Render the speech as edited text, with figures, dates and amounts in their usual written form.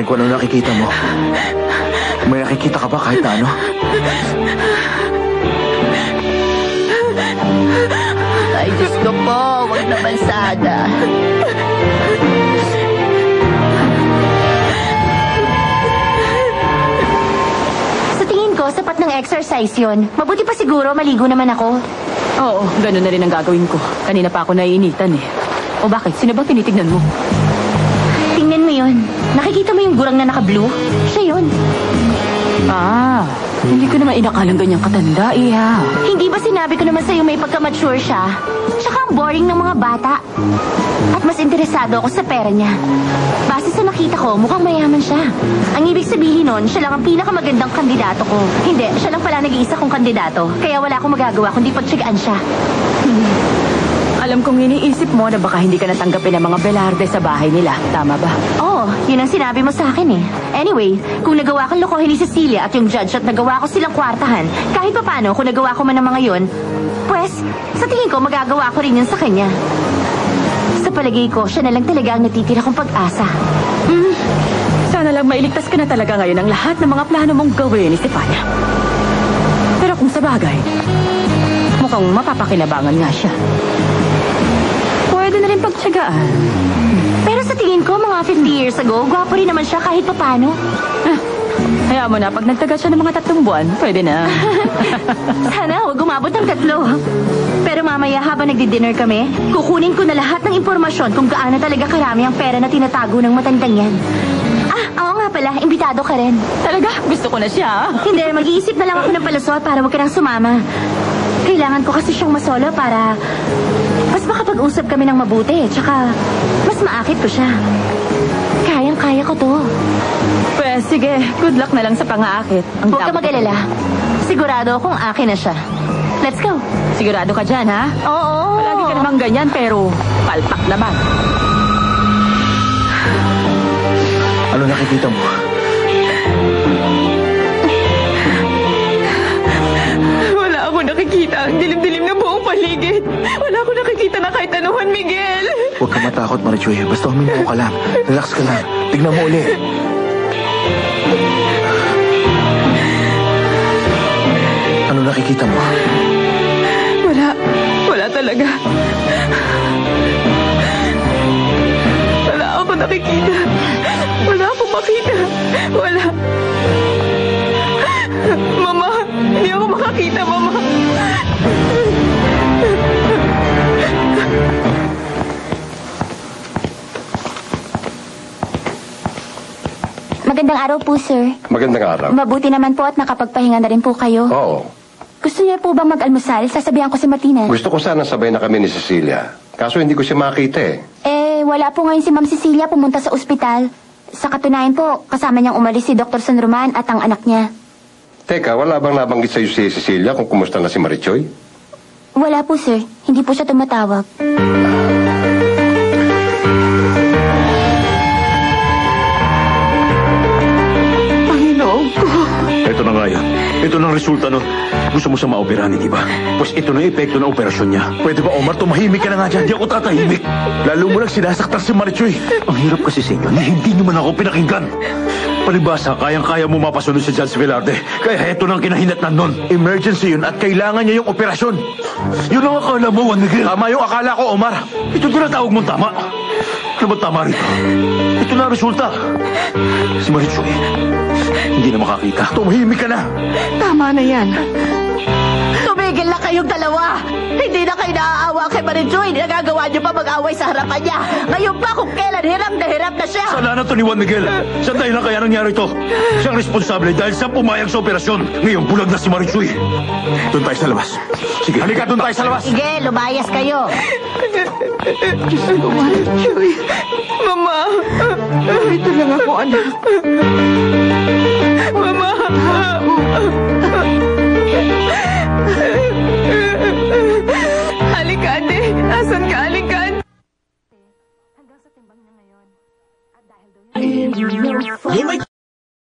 Kung ano nakikita mo. May nakikita ka ba kahit na ano? Ay, Diyos ko po, huwag na balsada. Sa tingin ko, sapat ng exercise yun. Mabuti pa siguro, maligo naman ako. Oo, ganun na rin ang gagawin ko. Kanina pa ako naiinitan eh. O bakit? Sino ba tinitignan mo? Tingnan mo yun. Nakikita mo yung gurang na naka-blue? Siya yun. Ah, hindi ko naman inakalang ganyang katanda, Iha. Hindi ba sinabi ko naman sa'yo may pagka-mature siya? Tsaka ang boring ng mga bata. At mas interesado ako sa pera niya. Base sa nakita ko, mukhang mayaman siya. Ang ibig sabihin nun, siya lang ang pinakamagandang kandidato ko. Hindi, siya lang pala nag-iisa kong kandidato. Kaya wala akong magagawa kundi pagtsagaan siya. Alam kong iniisip mo na baka hindi ka natanggapin ng mga Velarde sa bahay nila. Tama ba? Oo, yun ang sinabi mo sa akin eh. Anyway, kung nagawa kong lokohin ni Cecilia at yung judge at nagawa ko silang kwartahan, kahit pa paano, kung nagawa ko man ng mga yun, pues, sa tingin ko, magagawa ko rin yun sa kanya. Sa palagay ko, siya na lang talaga ang natitira kong pag-asa. Sana lang mailigtas ka na talaga ngayon ang lahat ng mga plano mong gawin ni Stefania. Pero kung sa bagay, mukhang mapapakinabangan nga siya. Pwede na rin pagtsagaan. Pero sa tingin ko, mga 50 years ago, gwapo rin naman siya kahit papano. Hayaan mo na, pag nagtagal siya ng mga 3 buwan, pwede na. Sana huwag umabot ng 3. Pero mamaya habang nagdi-dinner kami, kukunin ko na lahat ng impormasyon kung gaano talaga karami ang pera na tinatago ng matandang yan. Ah, oo nga pala, imbitado ka rin. Talaga? Gusto ko na siya. Hindi, mag-iisip na lang ako ng palusot para huwag ka nang sumama. Kailangan ko kasi siyang masolo para mas makapag-usap kami ng mabuti. Tsaka, mas maakit ko siya. Kayang-kaya ko to. Pues, sige. Good luck na lang sa pang-aakit. Huwag ka mag-alala. Sigurado akong akin na siya. Let's go. Sigurado ka dyan, ha? Oo. Palagi ka namang ganyan, pero palpak naman. Ano nakikita mo? Wala ako nakikita. Ang dilim-dilim na buong paligid. Wala ako nakikita na kahit anuhan, Miguel. Huwag ka matakot, Marichoy. Basta huminto ka lang. Relax ka lang. Tignan mo ulit. Ano nakikita mo? Wala talaga. Wala ako nakikita. Wala akong makita. Wala. Mama, hindi ako makakita, Mama. Magandang araw po, sir. Magandang araw. Mabuti naman po at nakapagpahinga na rin po kayo. Oo. Gusto niyo po bang mag-almusal? Sasabihan ko si Martina. Gusto ko sana sabay na kami ni Cecilia. Kaso hindi ko siya makita eh. Wala po ngayon si Ma'am Cecilia pumunta sa ospital. Sa katunayan po, kasama niyang umalis si Dr. San Roman at ang anak niya. Teka, wala bang nabanggit sa'yo si Cecilia kung kumusta na si Marichoy? Wala po, sir. Hindi po siya tumatawag. Panginoon ko. Ito na nga yan. Ito na ang resulta nun. Gusto mo siya maoperahan, di ba? Pues ito na yung epekto ng operasyon niya. Pwede ba, Omar, tumahimik ka na nga dyan? Di ako tatahimik. Lalo mo lang sinasaktan si Marichoy. Ang hirap kasi sa inyo na hindi niyo man ako pinakinggan. Palibasa, kayang-kaya mo mapasunod si Judge Velarde. Kaya ito nang kinahinatnan nun. Emergency yun at kailangan niya yung operasyon. Yun ang akala mo, Juan Miguel. Tama yung akala ko, Omar. Ito tinatawag mong tama. Ano ba tama rito? Ito na ang resulta. Si Marichoy, hindi na makakita. Tumahimik ka na. Tama na yan. Tumigil na kayong dalawa. Hindi na kayo naaawa kay Marijoy. Nagagawa niyo pa mag-away sa harapan niya. Ngayon pa kung kailan hirap na siya. Kasalanan to ni Juan Miguel. Sa dahil lang kaya nangyari ito. Siyang responsable dahil siya pumayag sa operasyon. Ngayon bulag na si Marichoy. Doon tayo sa labas. Sige, halika doon tayo sa labas. Sige, lumayas kayo. Diyos ko, Marichoy. Mama. Ito lang ako, anak. Mama.